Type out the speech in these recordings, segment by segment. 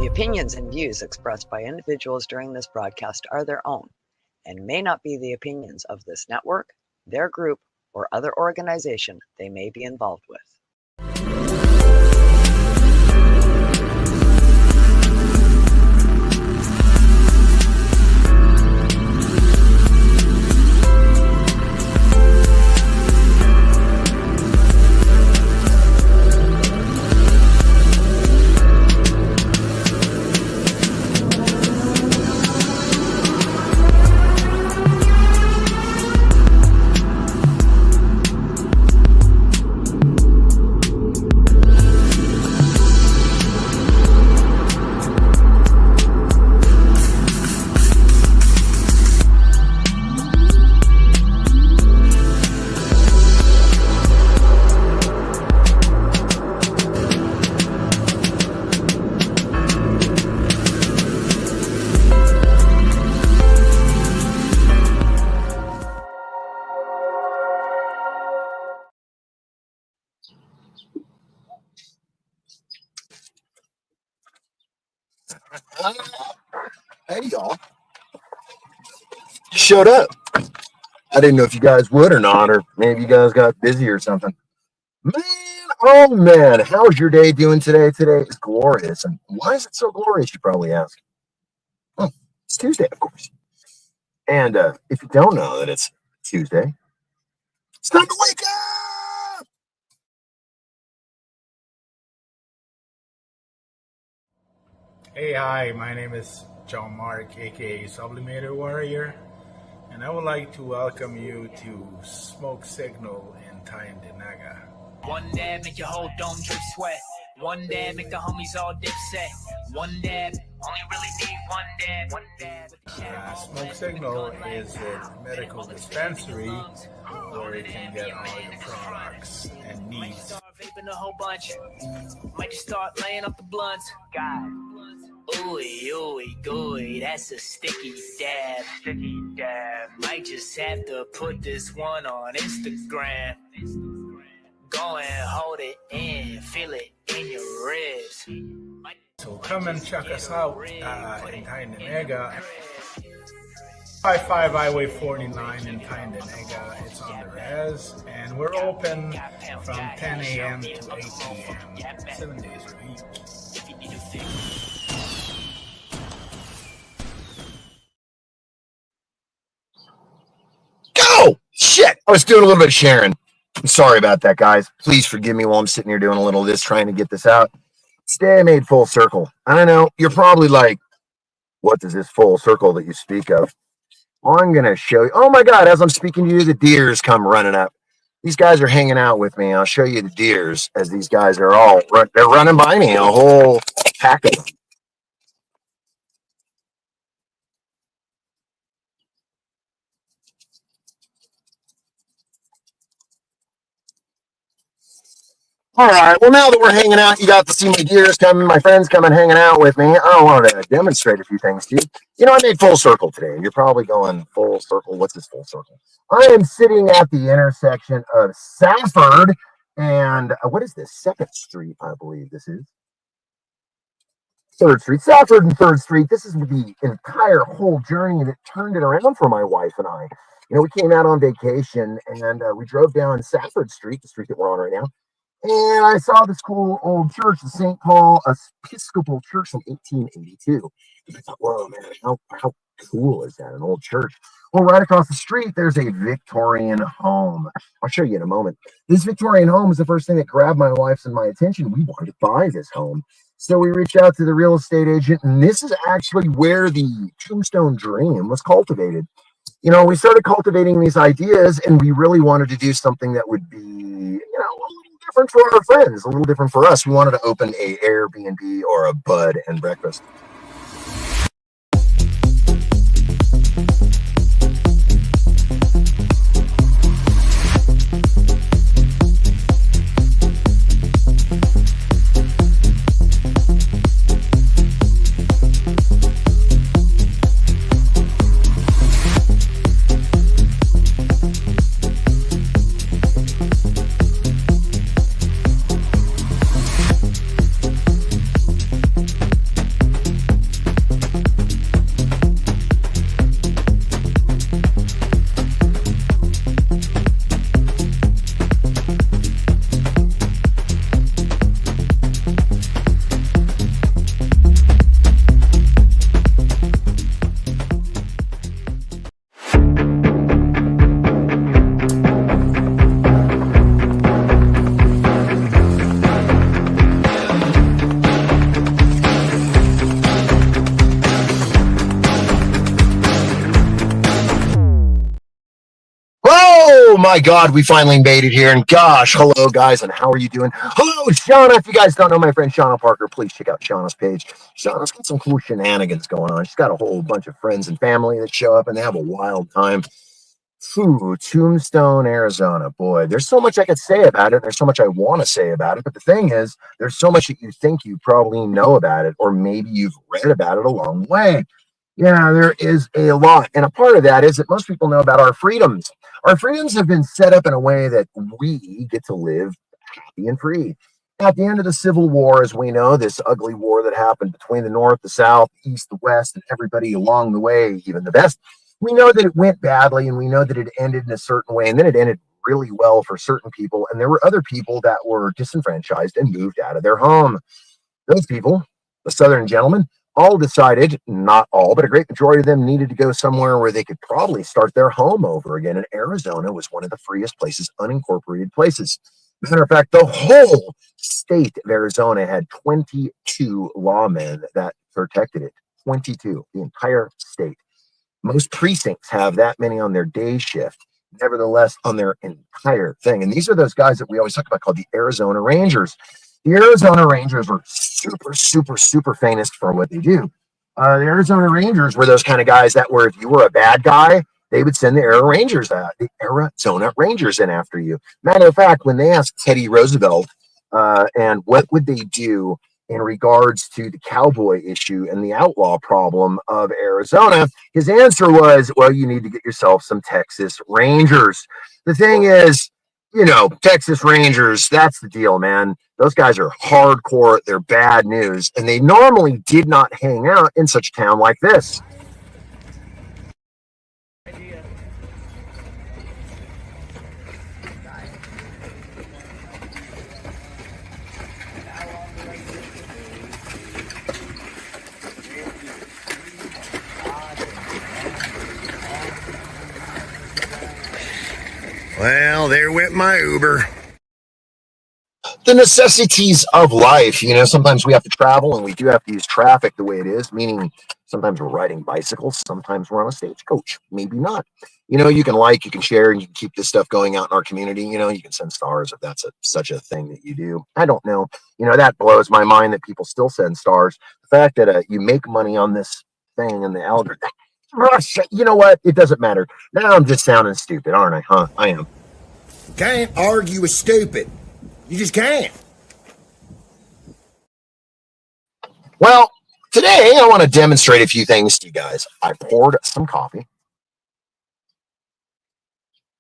The opinions and views expressed by individuals during this broadcast are their own and may not be the opinions of this network, their group, or other organization they may be involved with. Hey, y'all. You showed up. I didn't know if you guys would or not, or maybe you guys got busy or something. Man, oh man, how's your day doing today? Today is glorious. And why is it so glorious, you probably ask? Well, it's Tuesday, of course. And if you don't know that it's Tuesday, it's time to wake up! Hey, hi, my name is John Mark, aka Sublimator Warrior, and I would like to welcome you to Smoke Signal in Tyndinaga. One dab make your whole dome drip sweat. One dab make the homies all dip set. One dab, only really need one dab. One dab. Smoke Signal is a medical dispensary where you can get all your products and needs. Vaping a whole bunch. Might just start laying up the blunts. God. Ooey, ooey, gooey, that's a sticky dab. Sticky dab. Might just have to put this one on Instagram. Go and hold it in, feel it in your ribs. So come and check us out in Tyndinaga. 55 Highway 49 in Tyndinaga. It's on the res, and we're open from 10 a.m. to 8 p.m. 7 days a week. Go! Shit! I was doing a little bit of sharing. I'm sorry about that, guys. Please forgive me while I'm sitting here doing a little of this, trying to get this out. Today I made full circle. I know, you're probably like, what is this full circle that you speak of? Well, I'm going to show you. Oh my God, as I'm speaking to you, the deers come running up. These guys are hanging out with me. I'll show you the deers as these guys are they're running by me, a whole pack of them. All right, well, now that we're hanging out, you got to see my deers coming, my friends coming hanging out with me. I wanted to demonstrate a few things to you. You know, I made full circle today. You're probably going, full circle? What's this full circle? I am sitting at the intersection of Safford and, what is this? 2nd Street, I believe this is. 3rd Street. Safford and 3rd Street. This is the entire whole journey that turned it around for my wife and I. You know, we came out on vacation and we drove down Safford Street, the street that we're on right now. And I saw this cool old church, the St. Paul Episcopal Church from 1882. And I thought, whoa, man, how cool is that, an old church? Well, right across the street, there's a Victorian home. I'll show you in a moment. This Victorian home is the first thing that grabbed my wife's and my attention. We wanted to buy this home. So we reached out to the real estate agent, and this is actually where the Tombstone Dream was cultivated. You know, we started cultivating these ideas, and we really wanted to do something that would be, you know, a little different for our friends, a little different for us. We wanted to open a Airbnb or a bud and breakfast. my God, we finally made it here. And gosh, hello, guys, and how are you doing? Hello, Shauna. If you guys don't know my friend Shauna Parker, please check out Shauna's page. Shauna's got some cool shenanigans going on. She's got a whole bunch of friends and family that show up, and they have a wild time. Ooh, Tombstone, Arizona. Boy, there's so much I could say about it. There's so much I want to say about it. But the thing is, there's so much that you think you probably know about it, or maybe you've read about it along the way. Yeah, there is a lot. And a part of that is that most people know about our freedoms. Our freedoms have been set up in a way that we get to live happy and free. At the end of the Civil War, as we know, this ugly war that happened between the North, the South, the East, the West, and everybody along the way, even the best, we know that it went badly and we know that it ended in a certain way. And then it ended really well for certain people. And there were other people that were disenfranchised and moved out of their home. Those people, the Southern gentlemen, all decided, not all, but a great majority of them needed to go somewhere where they could probably start their home over again. And Arizona was one of the freest places, unincorporated places. Matter of fact, the whole state of Arizona had 22 lawmen that protected it. 22, the entire state. Most precincts have that many on their day shift, nevertheless, on their entire thing. And these are those guys that we always talk about called the Arizona Rangers. The Arizona Rangers were super, super, super famous for what they do. The Arizona Rangers were those kind of guys that were, if you were a bad guy, they would send the Arizona Rangers in after you. Matter of fact, when they asked Teddy Roosevelt, and what would they do in regards to the cowboy issue and the outlaw problem of Arizona, his answer was, well, you need to get yourself some Texas Rangers. The thing is, Texas Rangers, that's the deal, man. Those guys are hardcore. They're bad news. And they normally did not hang out in such a town like this. Well, there went my Uber. The necessities of life. Sometimes we have to travel and we do have to use traffic the way it is, meaning sometimes we're riding bicycles, sometimes we're on a stagecoach, maybe not. You can share, and you can keep this stuff going out in our community. You can send stars if that's such a thing that you do. I don't know. That blows my mind that people still send stars. The fact that you make money on this thing and the algorithm. You know what? It doesn't matter. Now I'm just sounding stupid, aren't I? Huh? I am. Can't argue with stupid. You just can't. Well, today I want to demonstrate a few things to you guys. I poured some coffee.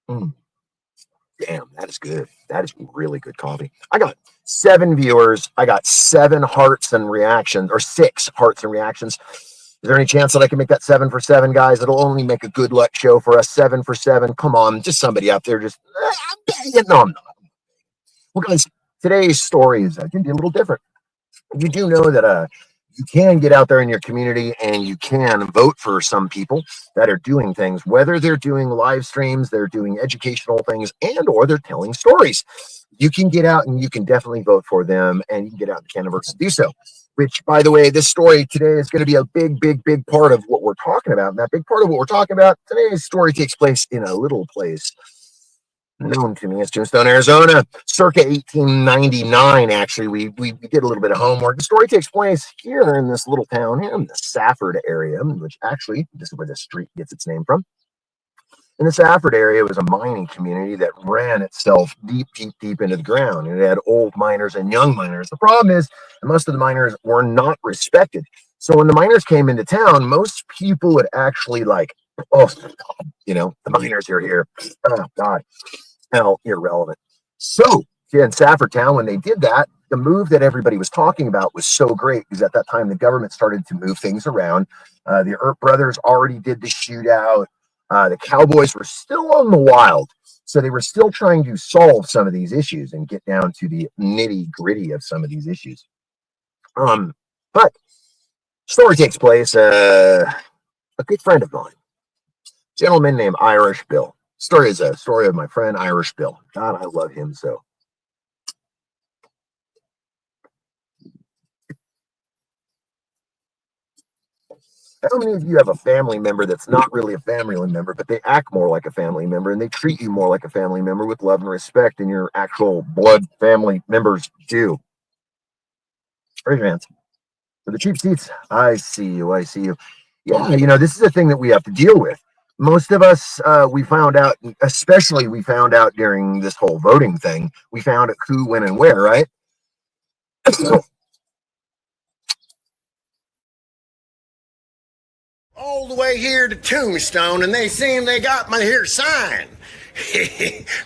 Damn, that is good. That is really good coffee. I got 7 viewers. I got 7 hearts and reactions, or 6 hearts and reactions. Is there any chance that I can make that 7 for 7, guys? It'll only make a good luck show for us. 7 for 7. Come on, just somebody out there. Just, I'm begging. No, I'm not. Well, guys, today's story is going to be a little different. You do know that you can get out there in your community and you can vote for some people that are doing things, whether they're doing live streams, they're doing educational things, and or they're telling stories. You can get out and you can definitely vote for them, and you can get out in the Canada to do so. Which, by the way, this story today is going to be a big, big, big part of what we're talking about. And that big part of what we're talking about, today's story takes place in a little place known to me as Tombstone, Arizona, circa 1899. Actually, we did a little bit of homework. The story takes place here in this little town here in the Safford area, which actually, this is where the street gets its name from. In the Safford area was a mining community that ran itself deep, deep, deep into the ground. And it had old miners and young miners. The problem is most of the miners were not respected. So when the miners came into town, most people would actually oh, the miners are here. Oh, God. Hell, irrelevant. So in Safford Town, when they did that, the move that everybody was talking about was so great because at that time the government started to move things around. The Earp brothers already did the shootout. The Cowboys were still on the wild, so they were still trying to solve some of these issues and get down to the nitty gritty of some of these issues. But story takes place. A good friend of mine, gentleman named Irish Bill. Story is a story of my friend Irish Bill. God, I love him so. How many of you have a family member that's not really a family member, but they act more like a family member and they treat you more like a family member with love and respect than your actual blood family members do? Raise your hands. For the cheap seats, I see you. I see you. Yeah, this is a thing that we have to deal with. Most of us, we found out, especially we found out during this whole voting thing, we found out who, when, and where, right? All the way here to Tombstone, and they seem they got my here sign.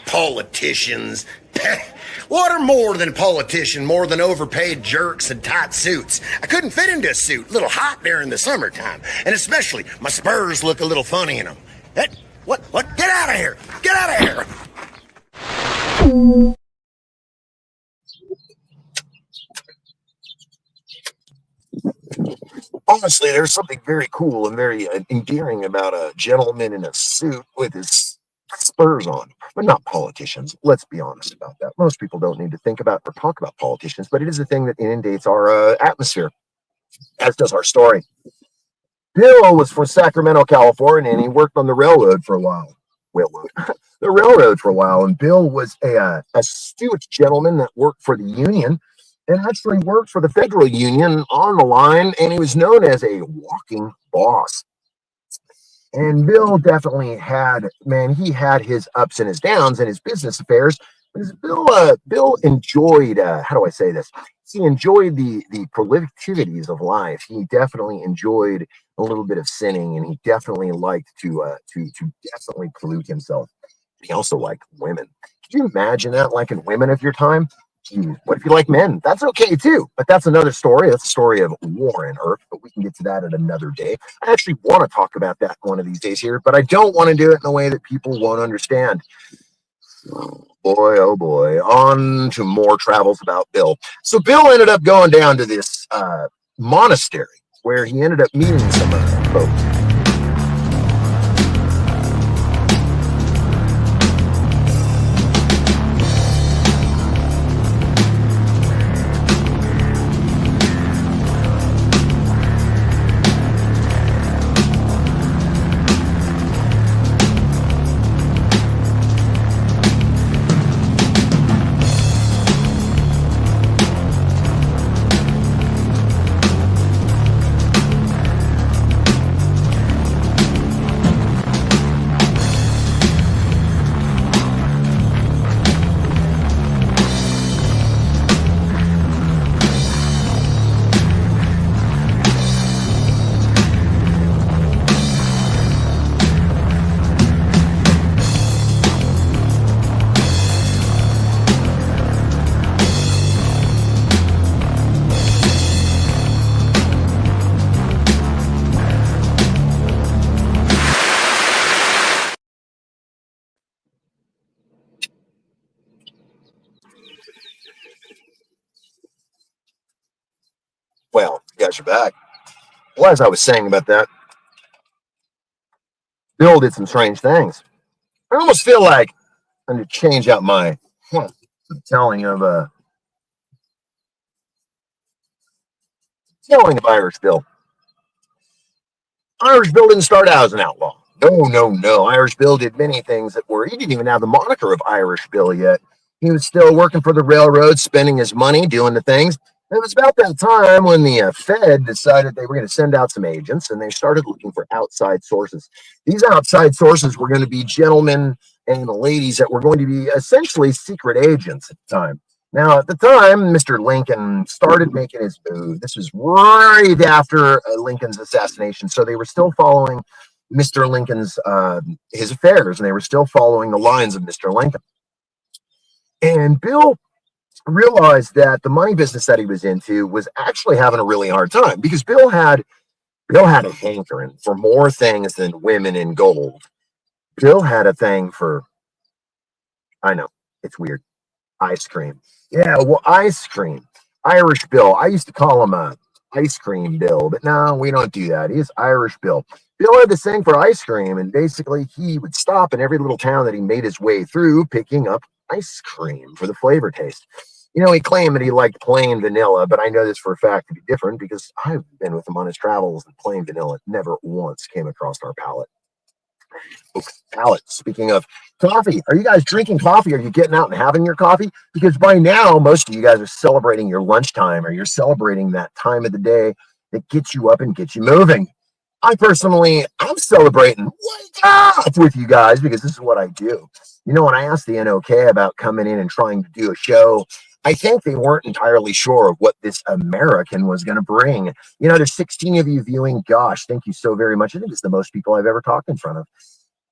Politicians. What are more than a politician? More than overpaid jerks and tight suits. I couldn't fit into a suit. A little hot during the summertime. And especially, my spurs look a little funny in them. What? Get out of here! Get out of here! Honestly, there's something very cool and very endearing about a gentleman in a suit with his spurs on, but not politicians. Let's be honest about that. Most people don't need to think about or talk about politicians, but it is a thing that inundates our atmosphere, as does our story. Bill was from Sacramento, California, and he worked on the railroad for a while. The railroad for a while, and Bill was a astute gentleman that worked for the union and actually worked for the federal union on the line, and he was known as a walking boss. And Bill definitely had, man, he had his ups and his downs in his business affairs. Bill enjoyed, how do I say this? He enjoyed the prolificities of life. He definitely enjoyed a little bit of sinning, and he definitely liked to definitely pollute himself. He also liked women. Could you imagine that, liking women of your time? Geez, what if you like men? That's okay too, but that's another story. That's a story of war and earth, but we can get to that at another day. I actually want to talk about that one of these days here, but I don't want to do it in a way that people won't understand. Boy, oh boy, on to more travels about Bill. So Bill ended up going down to this monastery where he ended up meeting some folks. Well, you guys are back. Well, as I was saying about that, Bill did some strange things. I almost feel like I need to change out my telling of Irish Bill. Irish Bill didn't start out as an outlaw. No. Irish Bill did many things that were, he didn't even have the moniker of Irish Bill yet. He was still working for the railroad, spending his money, doing the things. And it was about that time when the Fed decided they were going to send out some agents, and they started looking for outside sources. These outside sources were going to be gentlemen and ladies that were going to be essentially secret agents at the time. Now, at the time, Mr. Lincoln started making his move. This was right after Lincoln's assassination, so they were still following Mr. Lincoln's his affairs, and they were still following the lines of Mr. Lincoln. And Bill realized that the money business that he was into was actually having a really hard time, because Bill had a hankering for more things than women and gold. Bill had a thing for, I know, it's weird, ice cream. Yeah, well, ice cream. Irish Bill. I used to call him ice cream Bill, but no, we don't do that. He's Irish Bill. Bill had this thing for ice cream, and basically he would stop in every little town that he made his way through picking up ice cream for the flavor taste. You know, he claimed that he liked plain vanilla, but I know this for a fact to be different because I've been with him on his travels, and plain vanilla never once came across our palate. Palate. Speaking of coffee, are you guys drinking coffee? Are you getting out and having your coffee? Because by now, most of you guys are celebrating your lunchtime, or you're celebrating that time of the day that gets you up and gets you moving. I'm celebrating wake up with you guys because this is what I do. You know, when I asked the NOK about coming in and trying to do a show, I think they weren't entirely sure of what this American was going to bring. You know, there's 16 of you viewing. Gosh, thank you so very much. I think it's the most people I've ever talked in front of.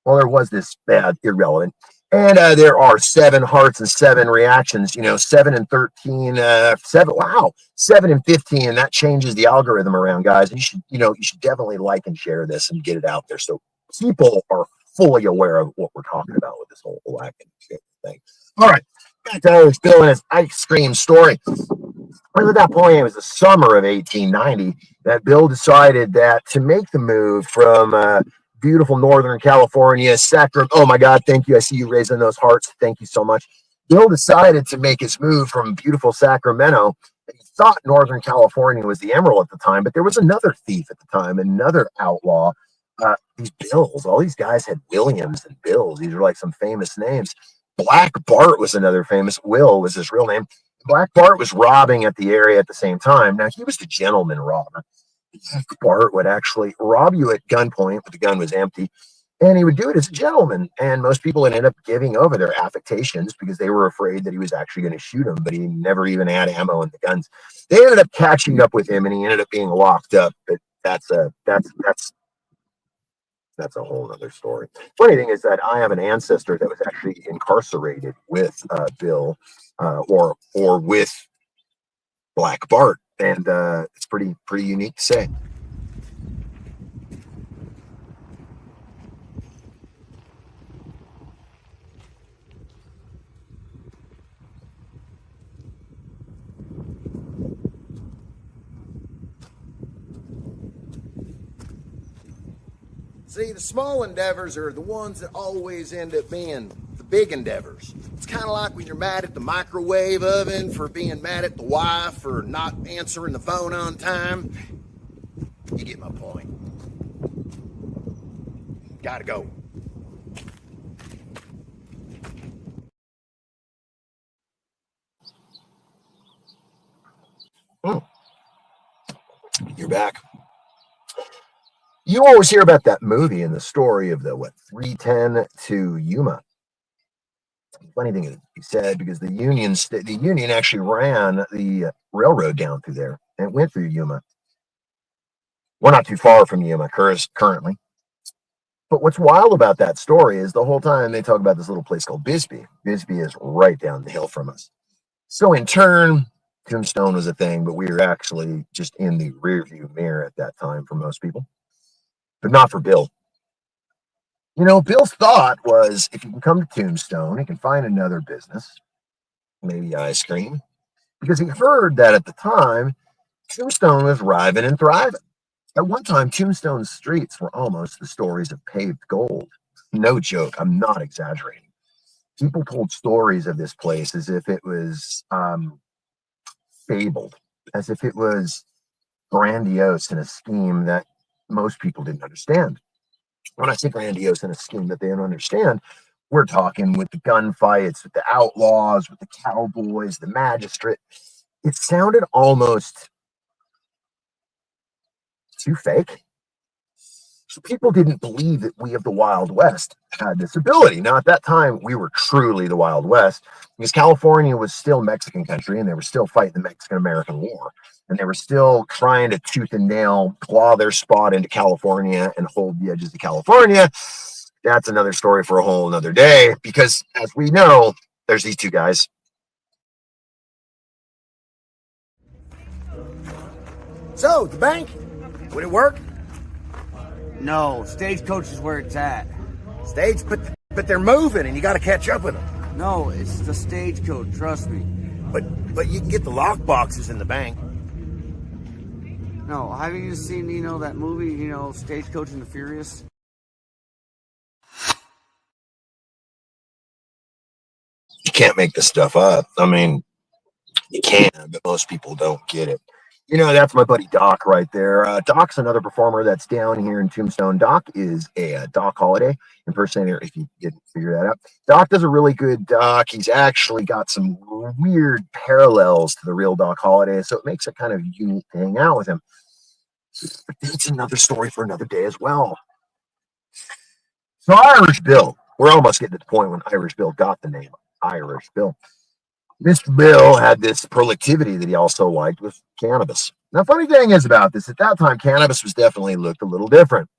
Well, there was this bad, irrelevant. And there are 7 hearts and 7 reactions, 7 and 13, 7 and 15. That changes the algorithm around, guys. And you should definitely like and share this and get it out there so people are fully aware of what we're talking about with this whole black and shit thing. All right, back to Irish Bill and his ice cream story. Well, at that point, it was the summer of 1890 that Bill decided that to make the move from beautiful Northern California, Sacramento. Oh my God, thank you. I see you raising those hearts. Thank you so much. Bill decided to make his move from beautiful Sacramento. He thought Northern California was the Emerald at the time, but there was another thief at the time, another outlaw. These Bills, all these guys had Williams and Bills. These are like some famous names. Black Bart was another famous. Will was his real name. Black Bart was robbing at the area at the same time. Now, he was the gentleman robber. Bart would actually rob you at gunpoint, but the gun was empty, and he would do it as a gentleman. And most people would end up giving over their affectations because they were afraid that he was actually going to shoot them, but he never even had ammo in the guns. They ended up catching up with him, and he ended up being locked up. But that's a whole other story. Funny thing is that I have an ancestor that was actually incarcerated with Bill or with Black Bart. And it's pretty unique to say. See, the small endeavors are the ones that always end up being the big endeavors. It's kind of like when you're mad at the microwave oven for being mad at the wife for not answering the phone on time. You get my point. Gotta go. You're back. You always hear about that movie and the story of the 310 to Yuma. Funny thing is, he said because the Union actually ran the railroad down through there, and it went through Yuma. We're not too far from Yuma currently. But what's wild about that story is the whole time they talk about this little place called Bisbee. Bisbee is right down the hill from us. So in turn, Tombstone was a thing, but we were actually just in the rearview mirror at that time for most people. But not for Bill. You know, Bill's thought was if you can come to Tombstone, he can find another business, maybe ice cream, because he heard that at the time, Tombstone was riving and thriving. At one time, Tombstone's streets were almost the stories of paved gold. No joke, I'm not exaggerating. People told stories of this place as if it was fabled, as if it was grandiose in a scheme that most people didn't understand. When I say grandiose in a scheme that they don't understand, we're talking with the gunfights, with the outlaws, with the cowboys, the magistrate. It sounded almost too fake. So people didn't believe that we of the Wild West had this ability. Now, at that time, we were truly the Wild West because California was still Mexican country and they were still fighting the Mexican-American War. And they were still trying to tooth and nail, claw their spot into California and hold the edges of California. That's another story for a whole another day because, as we know, there's these two guys. So, the bank, would it work? No, Stagecoach is where it's at. Stage, but they're moving and you got to catch up with them. No, it's the Stagecoach, trust me. But you can get the lock boxes in the bank. No, haven't you seen, that movie, Stagecoach and the Furious? You can't make this stuff up. I mean, You can, but most people don't get it. That's my buddy Doc right there. Doc's another performer that's down here in Tombstone. Doc is a Doc Holliday impersonator, if you didn't figure that out. Doc does a really good Doc. He's actually got some weird parallels to the real Doc Holliday, so it makes it kind of unique to hang out with him. But that's another story for another day as well. So Irish Bill, we're almost getting to the point when Irish Bill got the name Irish Bill. Mr. Bill had this productivity that he also liked with cannabis. Now, funny thing is about this, at that time, cannabis was definitely looked a little different.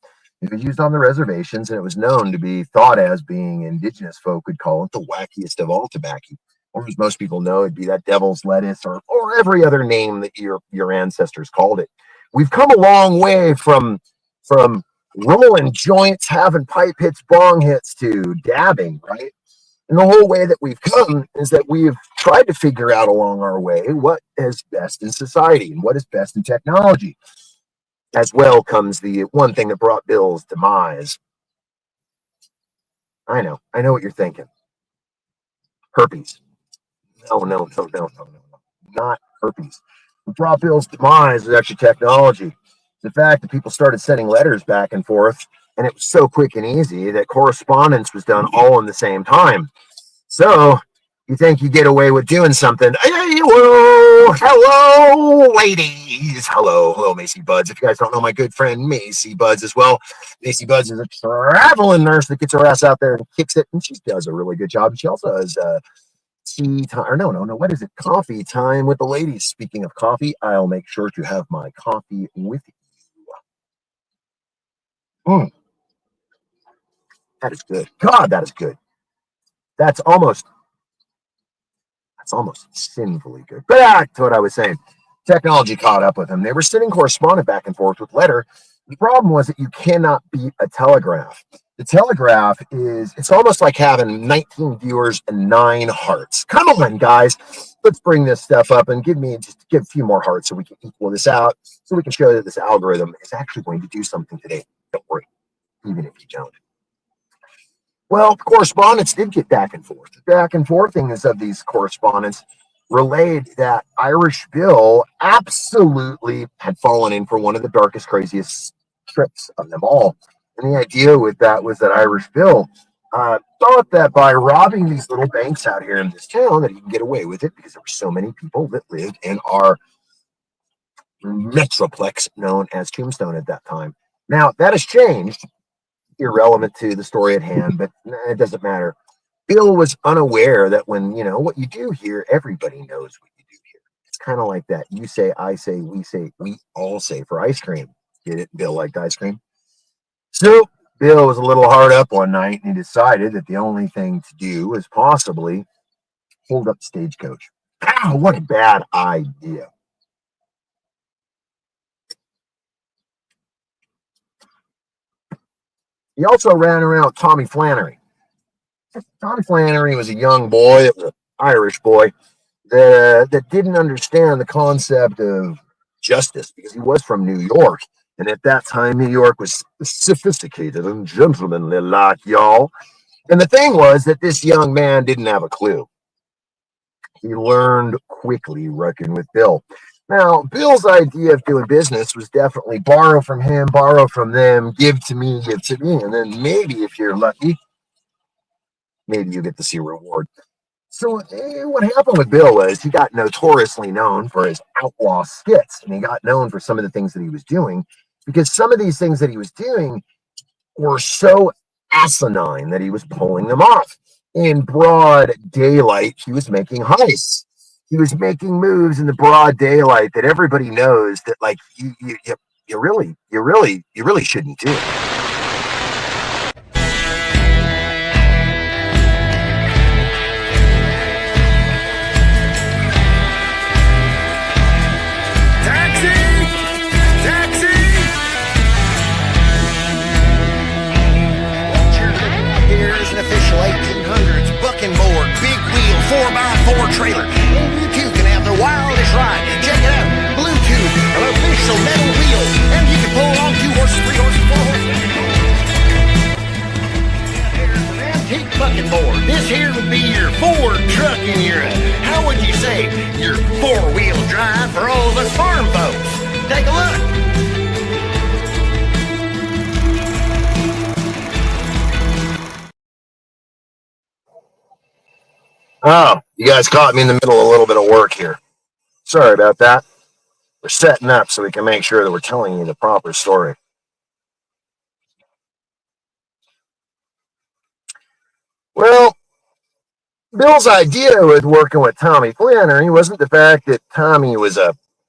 It was used on the reservations, and it was known to be thought as being indigenous folk would call it the wackiest of all tobacco. Or as most people know, it'd be that devil's lettuce or every other name that your ancestors called it. We've come a long way from rolling joints, having pipe hits, bong hits to dabbing, right? And the whole way that we've come is that we've tried to figure out along our way what is best in society and what is best in technology. As well comes the one thing that brought Bill's demise. I know what you're thinking. Herpes. No. Not herpes. What brought Bill's demise was actually technology. The fact that people started sending letters back and forth, and it was so quick and easy that correspondence was done all in the same time. So you think you get away with doing something. Hello, ladies. Hello, Macy Buds. If you guys don't know my good friend Macy Buds as well, Macy Buds is a traveling nurse that gets her ass out there and kicks it, and she does a really good job. She also has tea time, or no, what is it? Coffee time with the ladies. Speaking of coffee, I'll make sure to have my coffee with you. That is good. God, that is good. That's almost sinfully good. But back to what I was saying. Technology caught up with them. They were sending correspondence back and forth with letter. The problem was that you cannot beat a telegraph. The telegraph it's almost like having 19 viewers and 9 hearts. Come on, guys. Let's bring this stuff up and give a few more hearts so we can equal this out, so we can show that this algorithm is actually going to do something today. Don't worry, even if you don't. Well, correspondence did get back and forth. The back and forthings of these correspondence relayed that Irish Bill absolutely had fallen in for one of the darkest, craziest trips of them all. And the idea with that was that Irish Bill thought that by robbing these little banks out here in this town that he can get away with it because there were so many people that lived in our metroplex known as Tombstone at that time. Now, that has changed, irrelevant to the story at hand, but it doesn't matter. Bill was unaware that when, what you do here, everybody knows what you do here. It's kind of like that. You say, I say, we all say for ice cream. Get it? Bill liked ice cream. So Bill was a little hard up one night, and he decided that the only thing to do was possibly hold up the stagecoach. Ow, what a bad idea. He also ran around with Tommy Flannery. Tommy Flannery was a young boy, it was an Irish boy, that didn't understand the concept of justice because he was from New York. And at that time, New York was sophisticated and gentlemanly like y'all. And the thing was that this young man didn't have a clue. He learned quickly working with Bill. Now, Bill's idea of doing business was definitely borrow from him, borrow from them, give to me, and then maybe if you're lucky, maybe you get to see a reward. So what happened with Bill was he got notoriously known for his outlaw skits, and he got known for some of the things that he was doing because some of these things that he was doing were so asinine that he was pulling them off. In broad daylight, he was making heists. He was making moves in the broad daylight that everybody knows that, like, you really shouldn't do it. Official 1800s bucking board, big wheel, 4x4 trailer. And you too can have the wildest ride. Check it out, Bluetooth, an official metal wheel, and you can pull on 2 horses, 3 horses, 4 horses. Oh, you guys caught me in the middle of a little bit of work here. Sorry about that. We're setting up so we can make sure that we're telling you the proper story. Well, Bill's idea with working with Tommy Flynn, he wasn't the fact that Tommy was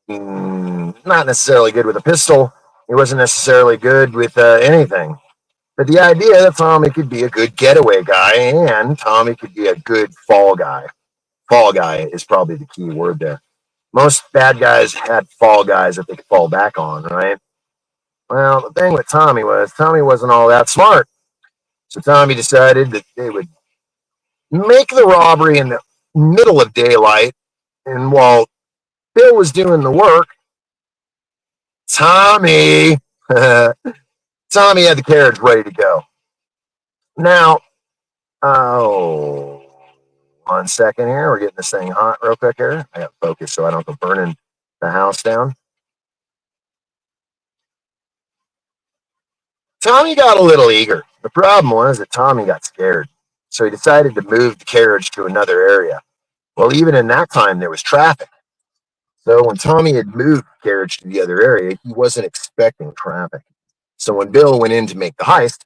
not necessarily good with a pistol. He wasn't necessarily good with anything. But the idea that Tommy could be a good getaway guy and Tommy could be a good fall guy. Fall guy is probably the key word there. Most bad guys had fall guys that they could fall back on, right? Well, the thing with Tommy wasn't all that smart. So Tommy decided that they would make the robbery in the middle of daylight. And while Bill was doing the work, Tommy had the carriage ready to go. Now, 1 second here. We're getting this thing hot real quick here. I got to focus so I don't go burning the house down. Tommy got a little eager. The problem was that Tommy got scared. So he decided to move the carriage to another area. Well, even in that time, there was traffic. So when Tommy had moved the carriage to the other area, he wasn't expecting traffic. So when Bill went in to make the heist,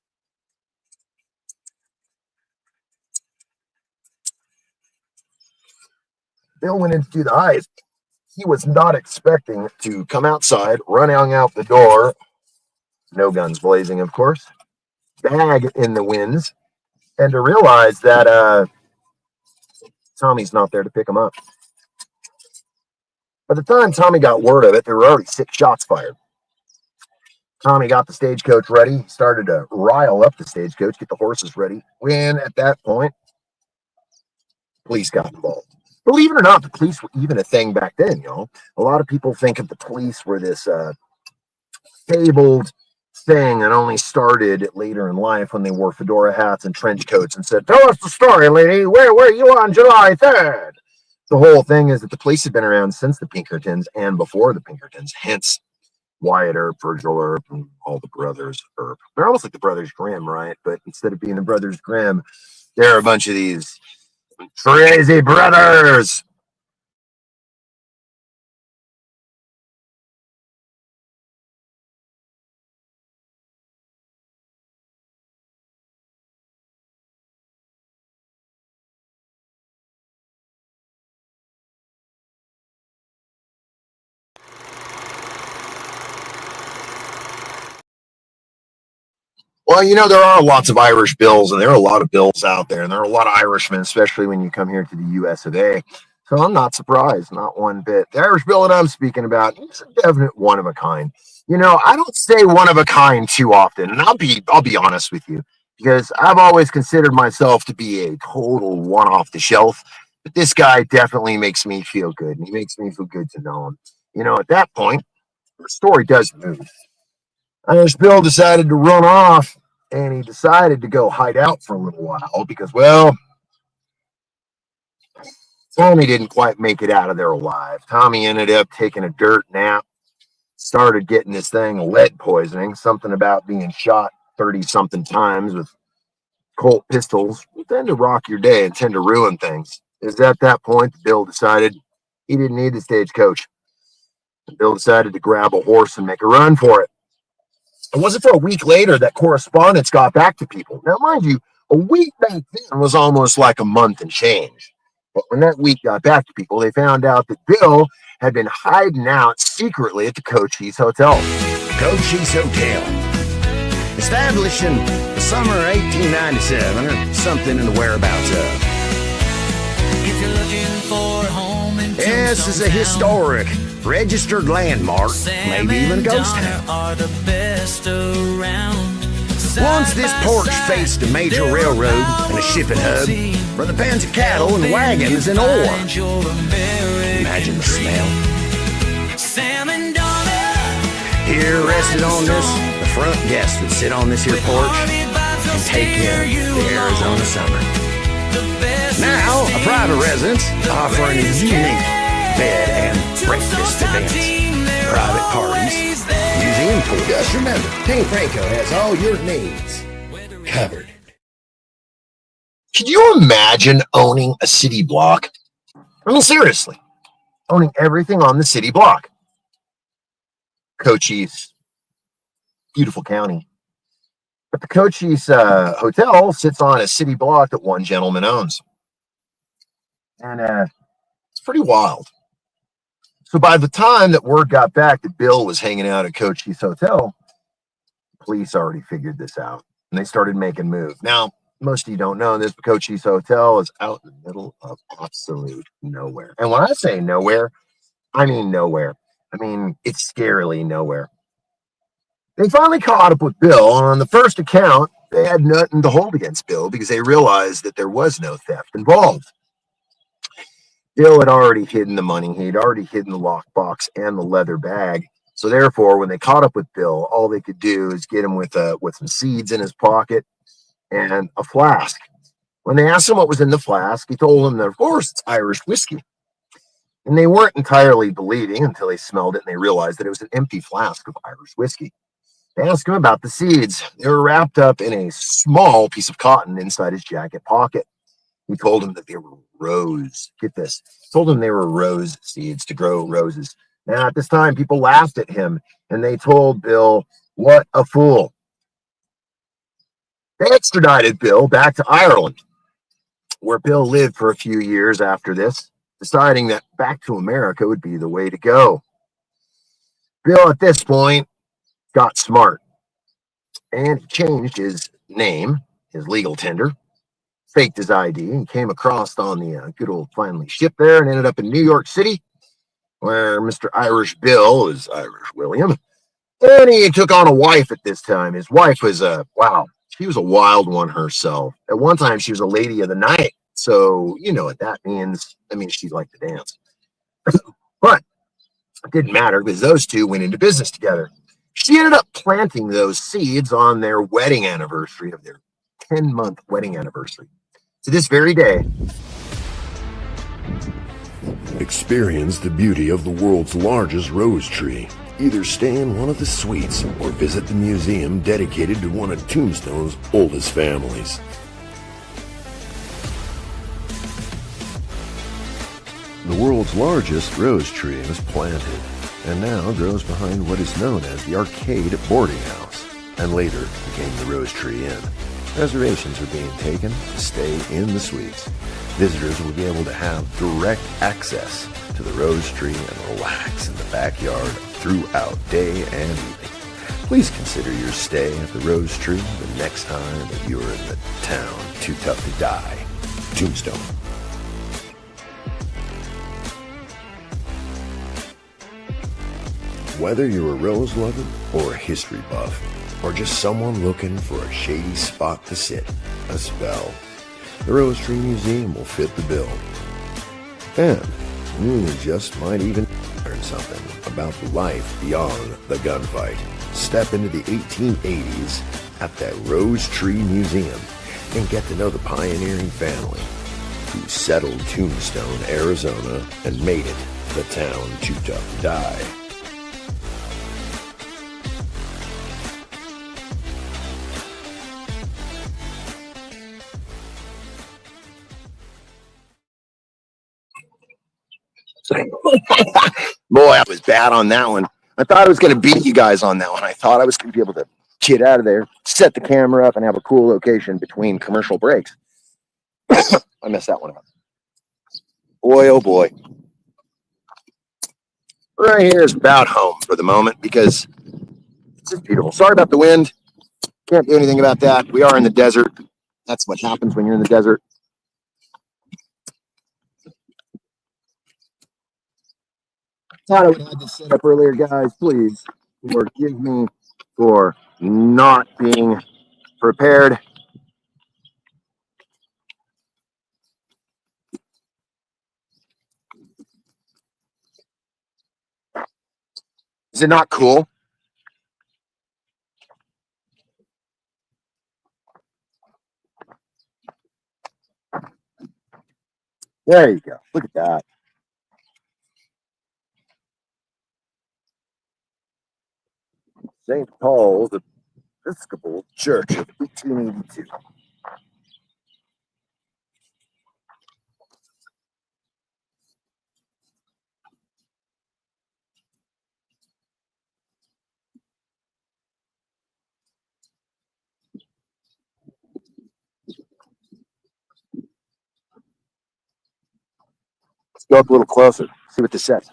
he was not expecting to come outside, running out the door, no guns blazing, of course, bag in the winds, and to realize that Tommy's not there to pick him up. By the time Tommy got word of it, there were already 6 shots fired. Tommy got the stagecoach ready. He started to rile up the stagecoach, get the horses ready. When at that point, police got involved. Believe it or not, the police were even a thing back then, A lot of people think of the police were this fabled thing that only started later in life when they wore fedora hats and trench coats and said, "Tell us the story, lady. Where were you on July 3rd?" The whole thing is that the police have been around since the Pinkertons and before the Pinkertons, hence Wyatt Earp, Virgil Earp, and all the brothers Earp. They're almost like the Brothers Grimm, right? But instead of being the Brothers Grimm, they're a bunch of these crazy brothers. Well, there are lots of Irish Bills, and there are a lot of Bills out there, and there are a lot of Irishmen, especially when you come here to the U.S. of A. So I'm not surprised, not one bit. The Irish Bill that I'm speaking about, he's a definite one of a kind. I don't say one of a kind too often, and I'll be honest with you, because I've always considered myself to be a total one off the shelf. But this guy definitely makes me feel good, and he makes me feel good to know him. At that point, the story does move. Irish Bill decided to run off, and he decided to go hide out for a little while because, well, Tommy didn't quite make it out of there alive. Tommy ended up taking a dirt nap, started getting this thing lead poisoning, something about being shot 30-something times with Colt pistols tend to rock your day and tend to ruin things. Is at that point, Bill decided he didn't need the stagecoach. Bill decided to grab a horse and make a run for it. It wasn't for a week later that correspondence got back to people. Now, mind you, a week back then was almost like a month and change. But when that week got back to people, they found out that Bill had been hiding out secretly at the Cochise Hotel. Cochise Hotel. Established in the summer of 1897 or something in the whereabouts of. If you're looking for a home in This is a historic, registered landmark, maybe even a ghost town. Once this porch faced a major railroad and a shipping hub for the pens of cattle and wagons and ore. Imagine the smell. Here rested on this, the front guests would sit on this here porch and take in the Arizona summer. Now, a private residence offering a unique bed and breakfast events, private parties, museum tours. Just remember, King Franco has all your needs covered. Could you imagine owning a city block? I mean, seriously, owning everything on the city block. Cochise, beautiful county. But the Cochise Hotel sits on a city block that one gentleman owns. And it's pretty wild. So by the time that word got back that Bill was hanging out at Cochise Hotel, police already figured this out. And they started making moves. Now, most of you don't know this, but Cochise Hotel is out in the middle of absolute nowhere. And when I say nowhere, I mean nowhere. I mean, it's scarily nowhere. They finally caught up with Bill, and on the first account, they had nothing to hold against Bill because they realized that there was no theft involved. Bill had already hidden the money. He'd already hidden the lockbox and the leather bag. So therefore, when they caught up with Bill, all they could do is get him with some seeds in his pocket and a flask. When they asked him what was in the flask, he told them that, of course, it's Irish whiskey. And they weren't entirely believing until they smelled it and they realized that it was an empty flask of Irish whiskey. They asked him about the seeds. They were wrapped up in a small piece of cotton inside his jacket pocket. He told them that they were rose. Get this. Told them they were rose seeds to grow roses. Now, at this time, people laughed at him and they told Bill, what a fool. They extradited Bill back to Ireland, where Bill lived for a few years after this, deciding that back to America would be the way to go. Bill, at this point, got smart and he changed his name, his legal tender, faked his ID, and came across on the good old finally ship there and ended up in New York City, where Mr. Irish Bill is Irish William. And he took on a wife at this time. His wife was she was a wild one herself. At one time, she was a lady of the night. So, you know what that means. I mean, she liked to dance. But it didn't matter because those two went into business together. She ended up planting those seeds on their wedding anniversary of their 10-month wedding anniversary. To this very day. Experience the beauty of the world's largest rose tree. Either stay in one of the suites or visit the museum dedicated to one of Tombstone's oldest families. The world's largest rose tree was planted and now grows behind what is known as the Arcade Boarding House, and later became the Rose Tree Inn. Reservations are being taken to stay in the suites. Visitors will be able to have direct access to the Rose Tree and relax in the backyard throughout day and evening. Please consider your stay at the Rose Tree the next time that you are in the town too tough to die. Tombstone. Whether you're a rose lover or a history buff, or just someone looking for a shady spot to sit, a spell, the Rose Tree Museum will fit the bill. And you just might even learn something about life beyond the gunfight. Step into the 1880s at that Rose Tree Museum and get to know the pioneering family who settled Tombstone, Arizona, and made it the town too tough to die. Boy, I was bad on that one. I thought I was going to beat you guys on that one. I thought I was going to be able to get out of there, set the camera up, and have a cool location between commercial breaks. I messed that one up. Boy, oh boy. Right here is about home for the moment because it's just beautiful. Sorry about the wind. Can't do anything about that. We are in the desert. That's what happens when you're in the desert. Thought I would have this set up earlier, guys. Please forgive me for not being prepared. Is it not cool? There you go. Look at that. St. Paul's Episcopal Church of 1882. Go up a little closer, see what this says.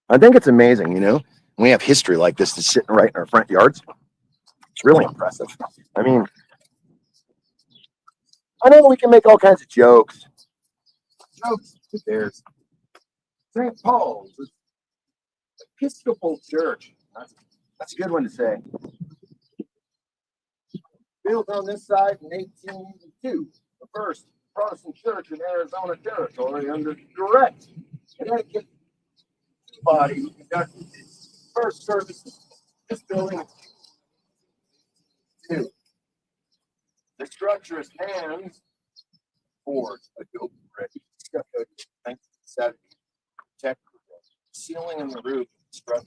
I think it's amazing, you know, we have history like this that's sitting right in our front yards. It's really impressive. I mean, I know we can make all kinds of jokes. Jokes, who cares? St. Paul's Episcopal Church. That's a good one to say. Built on this site in 1882, the first Protestant church in Arizona Territory under direct Connecticut body who conducted its first service. This building, too. The structure is hands boards, adobe brick, stucco, 1970. Protect the ceiling and the roof. Structure.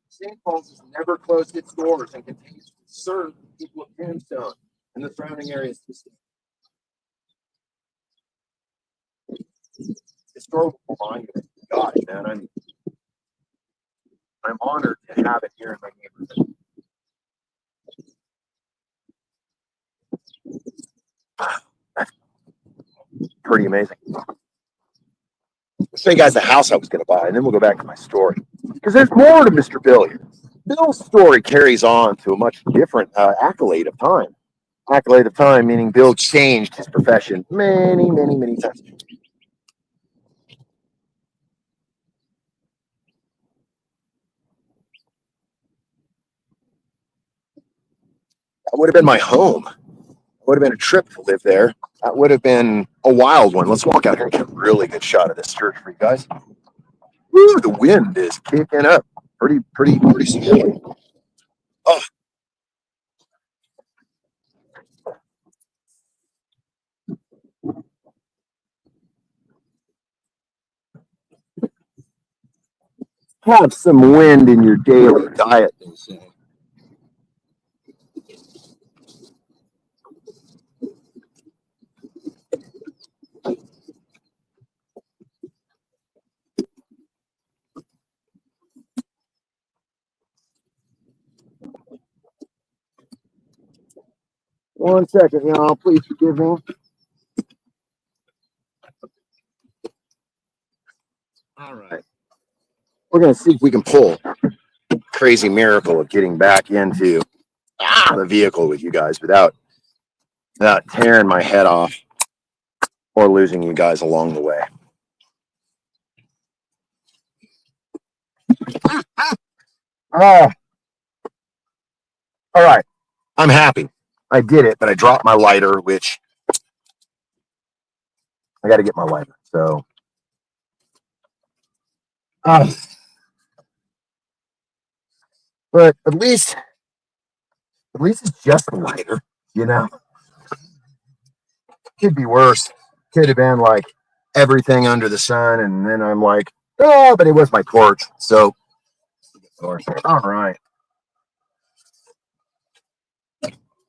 St. Paul's has never closed its doors and continues to serve the people of Tombstone and the surrounding areas. Historical monument. Gosh, man, I'm honored to have it here in my neighborhood. That's pretty amazing. I'll show you guys the house I was going to buy, and then we'll go back to my story. Because there's more to Mr. Bill here. Bill's story carries on to a much different accolade of time. Accolade of time meaning Bill changed his profession many, many, many times. That would have been my home. It would have been a trip to live there. That would have been a wild one. Let's walk out here and get a really good shot of this church for you guys. Woo, the wind is kicking up pretty severely. Oh. Have some wind in your daily diet, they say. One second, y'all. Please forgive me. All right. We're going to see if we can pull the crazy miracle of getting back into the vehicle with you guys without tearing my head off or losing you guys along the way. All right. I'm happy. I did it, but I dropped my lighter, which I got to get my lighter. So, but at least it's just a lighter, you know. Could be worse. Could have been like everything under the sun, and then I'm like, oh, but it was my torch. So, all right.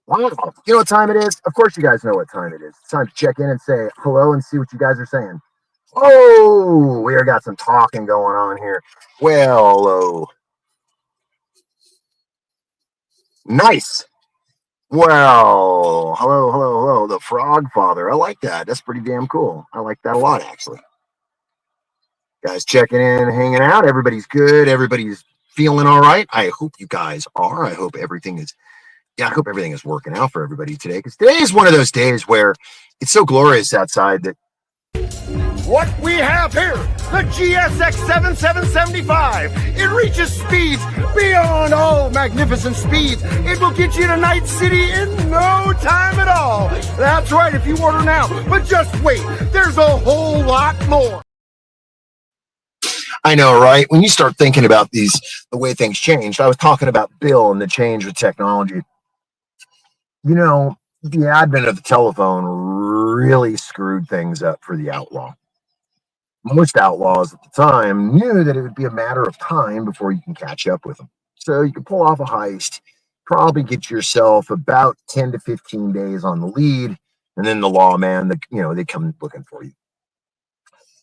Wow. You know what time it is? Of course you guys know what time it is. It's time to check in and say hello and see what you guys are saying. Oh, we got some talking going on here. Well, hello. Nice. Well, hello. The Frog Father. I like that. That's pretty damn cool. I like that a lot, actually. Guys checking in, hanging out. Everybody's good. Everybody's feeling all right. I hope you guys are. I hope everything is working out for everybody today, because today is one of those days where it's so glorious outside that What we have here, the GSX 7775. It reaches speeds beyond all magnificent speeds. It will get you to Night City in no time at all. That's right, if you order now. But just wait, there's a whole lot more. I know, right? When you start thinking about the way things changed, I was talking about Bill and the change with technology. You know, the advent of the telephone really screwed things up for the outlaw. Most outlaws at the time knew that it would be a matter of time before you can catch up with them. So you can pull off a heist, probably get yourself about 10 to 15 days on the lead, and then the lawman, they come looking for you.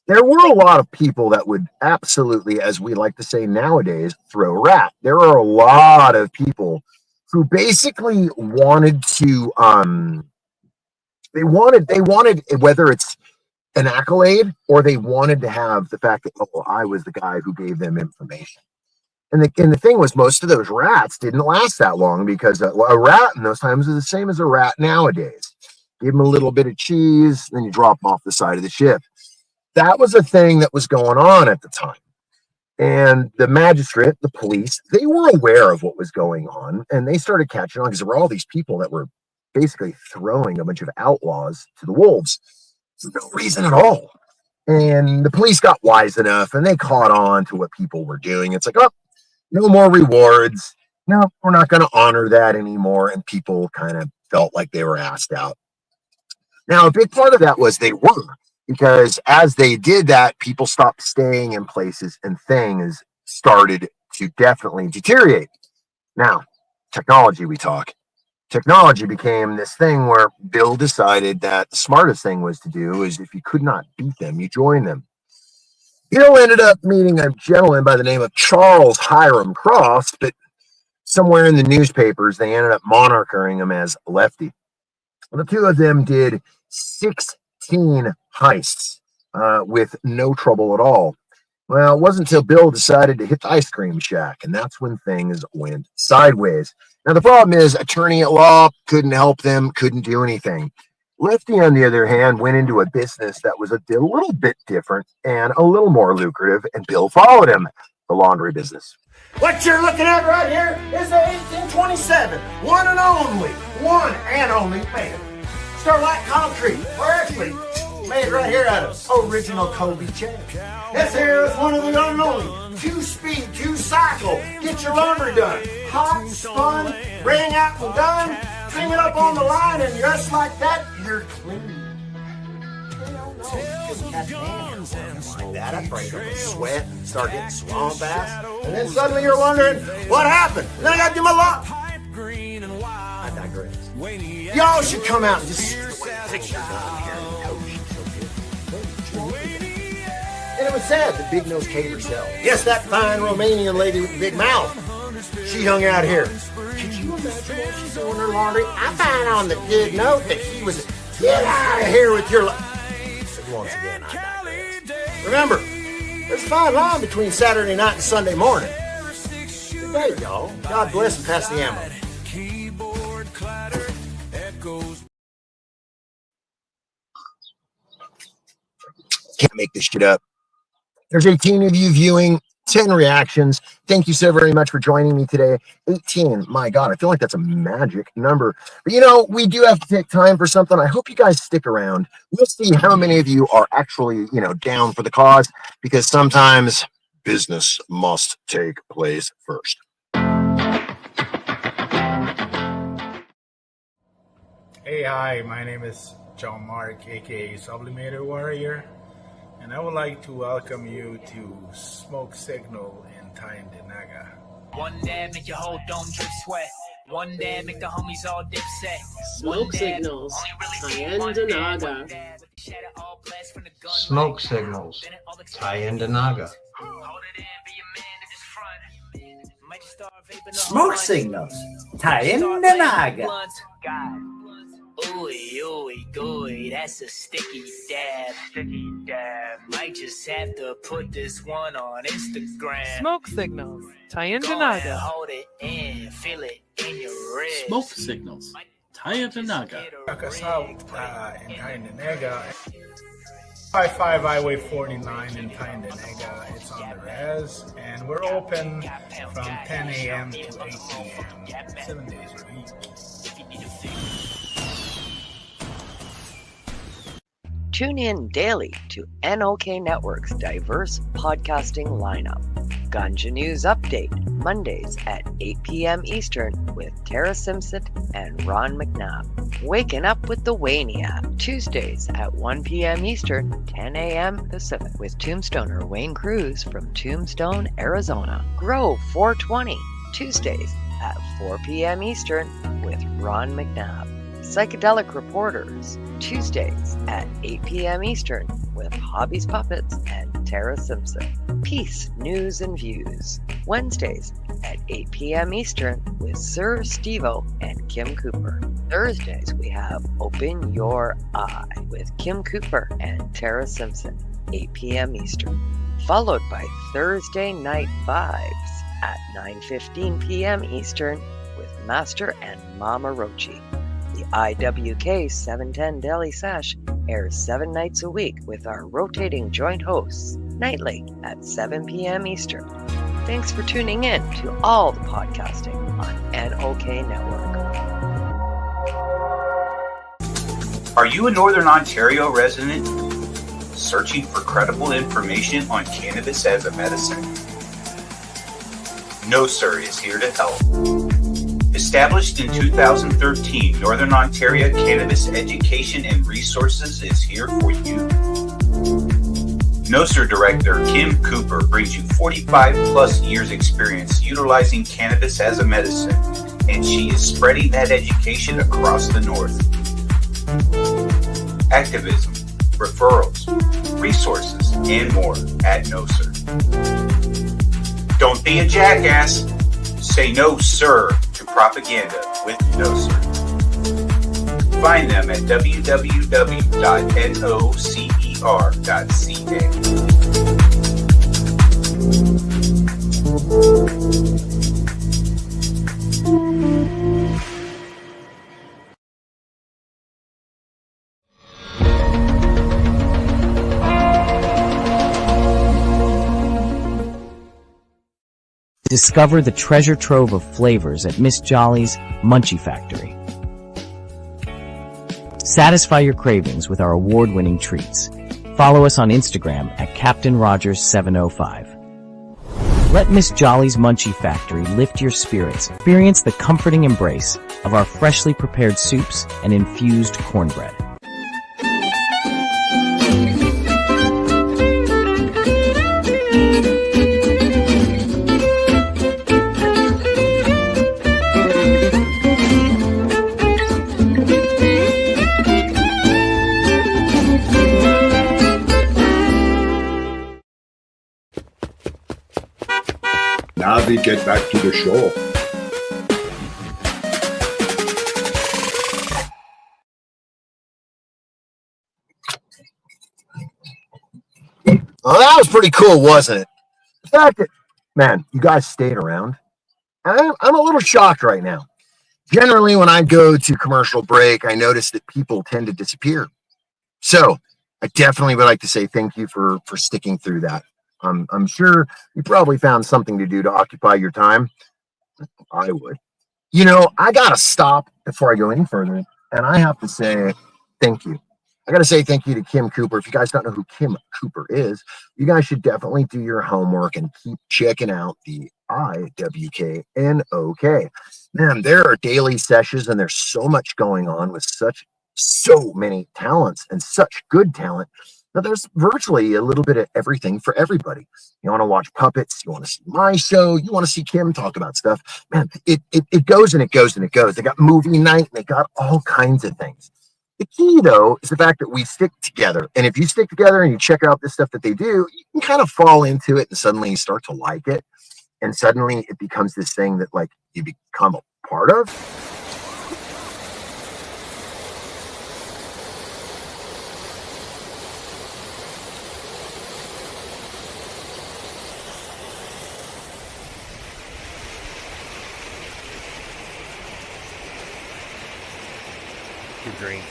There were a lot of people that would absolutely, as we like to say nowadays, throw a rat. There are a lot of people who basically wanted to, they wanted, whether it's an accolade or they wanted to have the fact that, oh, I was the guy who gave them information. And the thing was, most of those rats didn't last that long, because a rat in those times is the same as a rat nowadays. Give them a little bit of cheese, then you drop them off the side of the ship. That was a thing that was going on at the time. And the magistrate, the police, they were aware of what was going on, and they started catching on, because there were all these people that were basically throwing a bunch of outlaws to the wolves for no reason at all. And the police got wise enough, and they caught on to what people were doing. It's like, oh, no more rewards. No, we're not going to honor that anymore. And people kind of felt like they were asked out. Now, a big part of that was they were, because as they did that, people stopped staying in places and things started to definitely deteriorate. Now, technology, we talk. Technology became this thing where Bill decided that the smartest thing was to do is, if you could not beat them, you join them. Bill ended up meeting a gentleman by the name of Charles Hiram Cross, but somewhere in the newspapers, they ended up monarching him as Lefty. The two of them did 16 heists with no trouble at all. Well, it wasn't until Bill decided to hit the ice cream shack, and that's when things went sideways. Now, the problem is, attorney at law couldn't help them, couldn't do anything. Lefty, on the other hand, went into a business that was a little bit different and a little more lucrative, and Bill followed him, the laundry business. What you're looking at right here is the 1827 one and only made Starlight Concrete, or actually made right here out of original Kobe chain. This here is one of the only 2-speed, 2-cycle, get your laundry done. Hot, spun, wring out and done, hang it up on the line, and just like that, you're clean. Like that, I break up with sweat and start getting swamp ass, and then suddenly you're wondering what happened. And then I got to do my lawn. I digress. Y'all should come out and just see the way pictures on here. And it was sad that Big Nose Kate herself, yes, that fine Romanian lady with the big mouth, she hung out here. Could you imagine while she's doing her laundry? I find on the good note that she was, get out of here with your once again, I digress. Remember, there's a fine line between Saturday night and Sunday morning. Good day, y'all. God bless and pass the ammo. Can't make this shit up. There's 18 of you viewing, 10 reactions. Thank you so very much for joining me today. 18, my God, I feel like that's a magic number. But we do have to take time for something. I hope you guys stick around. We'll see how many of you are actually, down for the cause, because sometimes business must take place first. Hey, hi, my name is John Mark, aka Sublimator Warrior, and I would like to welcome you to Smoke Signal in Tyendinaga. One dab make your whole dome drip sweat. One dab make the homies all dip set. Smoke Signals, Tyendinaga. Smoke Signals, Tyendinaga. Smoke Signals, Tyendinaga. Ooey, ooey, gooey, that's a sticky dab. Sticky dab. Might just have to put this one on Instagram. Smoke Signals, Tyendinaga. Hold it in, feel it in your wrist. Smoke Signals, Tyendinaga. Check us out in Tyendinaga. 55 Highway 49 in Tyendinaga. It's on the res, and we're open from 10 a.m. to 8 p.m. 7 days a week. Tune in daily to NOK Network's diverse podcasting lineup. Ganja News Update, Mondays at 8 p.m. Eastern with Tara Simpson and Ron McNabb. Waking Up with the Wayniac, Tuesdays at 1 p.m. Eastern, 10 a.m. Pacific, with Tombstoner Wayne Cruz from Tombstone, Arizona. Grow 420, Tuesdays at 4 p.m. Eastern, with Ron McNabb. Psychedelic Reporters, Tuesdays at 8 p.m. Eastern, with Hobbies Puppets and Tara Simpson. Peace, News, and Views, Wednesdays at 8 p.m. Eastern, with Sir Stevo and Kim Cooper. Thursdays we have Open Your Eye with Kim Cooper and Tara Simpson, 8 p.m. Eastern. Followed by Thursday Night Vibes at 9:15 p.m. Eastern with Master and Mama Rochi. The IWK 710 Daily Sesh airs 7 nights a week with our rotating joint hosts nightly at 7 p.m. Eastern. Thanks for tuning in to all the podcasting on NOK Network. Are you a Northern Ontario resident searching for credible information on cannabis as a medicine? No Sir is here to help. Established in 2013, Northern Ontario Cannabis Education and Resources is here for you. No Sir Director Kim Cooper brings you 45 plus years experience utilizing cannabis as a medicine, and she is spreading that education across the North. Activism, referrals, resources, and more at No Sir. Don't be a jackass. Say no, sir, to propaganda with No Sir. Find them at www.nocer.ca. Discover the treasure trove of flavors at Miss Jolly's Munchie Factory. Satisfy your cravings with our award-winning treats. Follow us on Instagram at Captain Rogers705. Let Miss Jolly's Munchie Factory lift your spirits. Experience the comforting embrace of our freshly prepared soups and infused cornbread. Now we get back to the show. Well, that was pretty cool, wasn't it? The fact that, man, you guys stayed around. I'm a little shocked right now. Generally, when I go to commercial break, I notice that people tend to disappear. So I definitely would like to say thank you for sticking through that. I'm sure you probably found something to do to occupy your time. I would. You know, I got to stop before I go any further, and I have to say thank you. I got to say thank you to Kim Cooper. If you guys don't know who Kim Cooper is, you guys should definitely do your homework and keep checking out the IWKNOK. Man, there are daily sessions, and there's so much going on with so many talents and such good talent. Now, there's virtually a little bit of everything for everybody. You want to watch puppets, you want to see my show, you want to see Kim talk about stuff. Man, it goes and it goes and it goes. They got movie night, and they got all kinds of things. The key, though, is the fact that we stick together. And if you stick together and you check out the stuff that they do, you can kind of fall into it, and suddenly you start to like it. And suddenly it becomes this thing that, like, you become a part of. Green.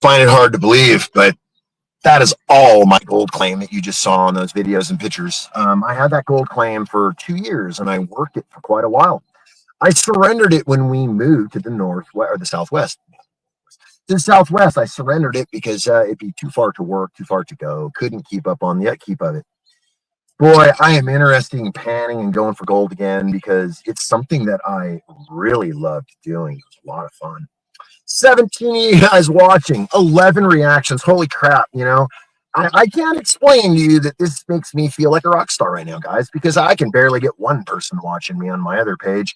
find it hard to believe, but that is all my gold claim that you just saw in those videos and pictures. I had that gold claim for 2 years, and I worked it for quite a while. I surrendered it when we moved to the northwest or the southwest. To the southwest, I surrendered it because it'd be too far to work, too far to go. Couldn't keep up on the upkeep of it. Boy, I am interested in panning and going for gold again because it's something that I really loved doing. It was a lot of fun. 17 of you guys watching, 11 reactions. Holy crap, you know. I can't explain to you that this makes me feel like a rock star right now, guys, because I can barely get one person watching me on my other page.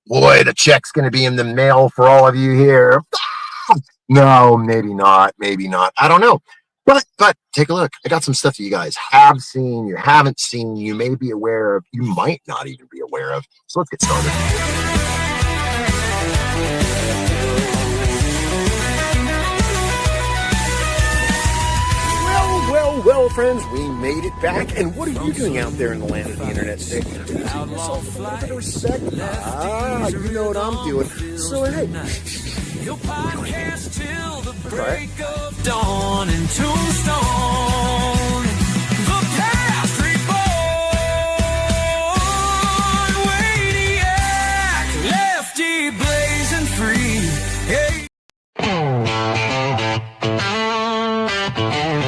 Boy, the check's going to be in the mail for all of you here. No, maybe not. Maybe not. I don't know. But take a look. I got some stuff that you guys have seen, you haven't seen, you may be aware of, you might not even be aware of. So let's get started. Well, friends, we made it back. And what are you doing out there in the land of the internet today? Give yourself a little bit of respect. You know what I'm doing. So, hey. Your podcast till the break of dawn in Tombstone. The past reborn. Wayniac, lefty blazing free. Hey.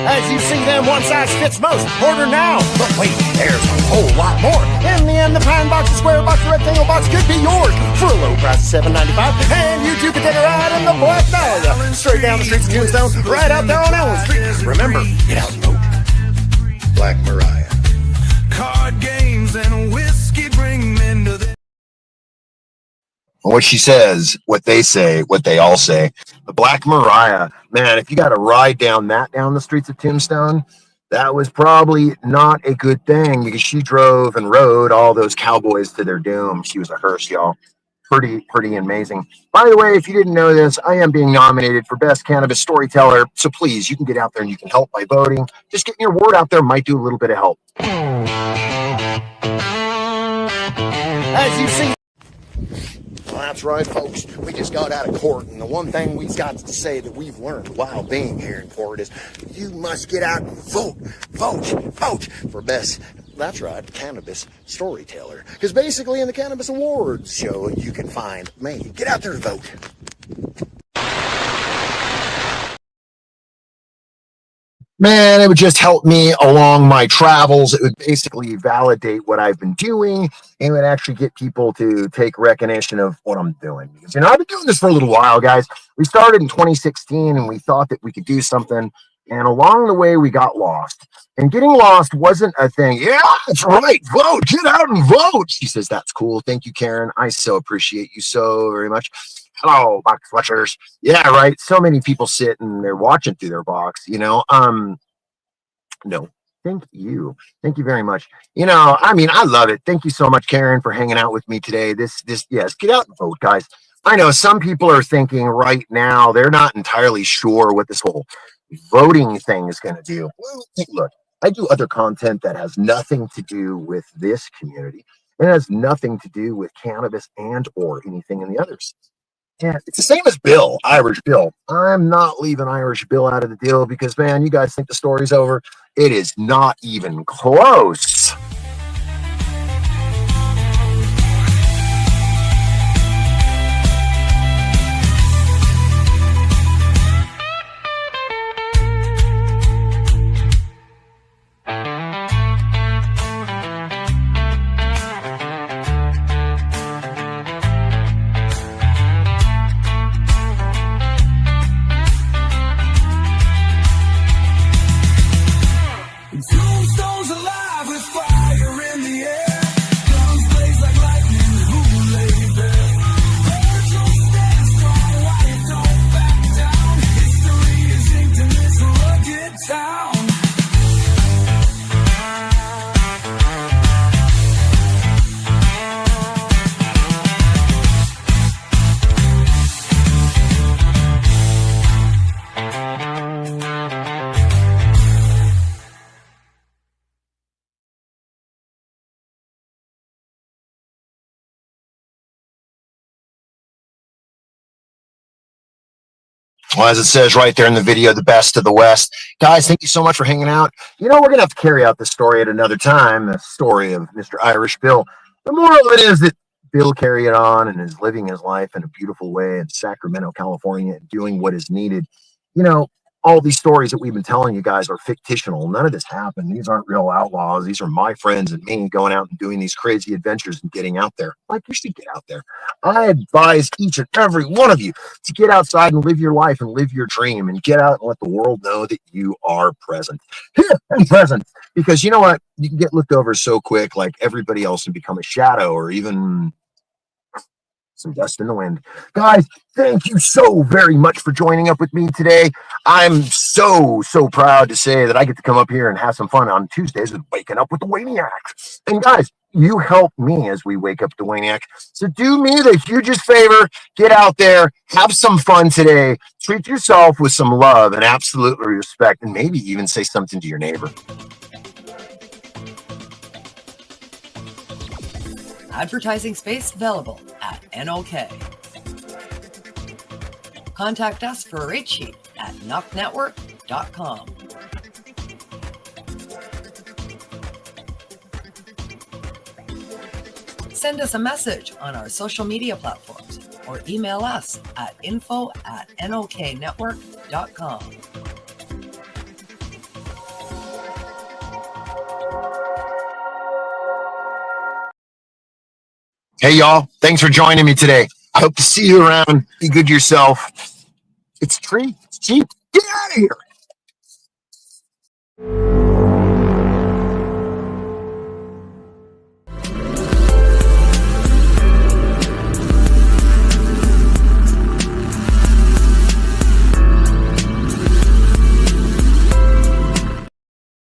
As you see them, one size fits most. Order now. But wait, there's a whole lot more. In the end, the pine box, the square box, the rectangle box could be yours for a low price of $7.95. And you too can take a ride in the Black Dahlia. Straight down the streets of Tombstone, right out there on Elm Street. Remember, get out and vote. Black Mariah. Card games and whiskey bring men to the... What she says, what they say, what they all say. The Black Mariah, man, if you got to ride down the streets of Tombstone, that was probably not a good thing because she drove and rode all those cowboys to their doom. She was a hearse, y'all. Pretty amazing. By the way, if you didn't know this, I am being nominated for Best Cannabis Storyteller. So please, you can get out there and you can help by voting. Just getting your word out there might do a little bit of help. As you see, well, that's right, folks. We just got out of court, and the one thing we've got to say that we've learned while being here in court is you must get out and vote for best. That's right, cannabis storyteller. Because basically in the Cannabis Awards show, you can find me. Get out there and vote. Man, it would just help me along my travels. It would basically validate what I've been doing, and it would actually get people to take recognition of what I'm doing. Because, you know, I've been doing this for a little while, guys. We started in 2016, and we thought that we could do something, and along the way, we got lost. And getting lost wasn't a thing. Yeah, that's right. Vote. Get out and vote. She says, that's cool. Thank you, Karen. I so appreciate you so very much. Hello, box watchers. Yeah, right. So many people sit and they're watching through their box, you know. No, thank you. Thank you very much. You know, I mean, I love it. Thank you so much, Karen, for hanging out with me today. Yes, get out and vote, guys. I know some people are thinking right now, they're not entirely sure what this whole voting thing is going to do. Well, look, I do other content that has nothing to do with this community. It has nothing to do with cannabis and or anything in the others. Yeah, it's the same as Bill, Irish Bill. I'm not leaving Irish Bill out of the deal because, man, you guys think the story's over. It is not even close. Tombstone's alive with Well, as it says right there in the video, the best of the West. Guys, thank you so much for hanging out. You know, we're going to have to carry out this story at another time, the story of Mr. Irish Bill. The moral of it is that Bill carried on and is living his life in a beautiful way in Sacramento, California, doing what is needed. You know, all these stories that we've been telling you guys are fictional. None of this happened. These aren't real outlaws. These are my friends and me going out and doing these crazy adventures and getting out there. Like, you should get out there. I advise each and every one of you to get outside and live your life and live your dream and get out and let the world know that you are present. Here and present. Because you know what? You can get looked over so quick like everybody else and become a shadow or even some dust in the wind. Guys, thank you so very much for joining up with me today. I'm so proud to say that I get to come up here and have some fun on Tuesdays with Waking Up with the Wayniac. And guys, you help me as we wake up the Wayniac. So do me the hugest favor. Get out there, have some fun today. Treat yourself with some love and absolute respect, and maybe even say something to your neighbor. Advertising space available at NOK. Contact us for a rate sheet at knocknetwork.com. Send us a message on our social media platforms or email us at info@noknetwork.com. Hey, y'all. Thanks for joining me today. I hope to see you around. Be good to yourself. It's free. It's cheap. Get out of here.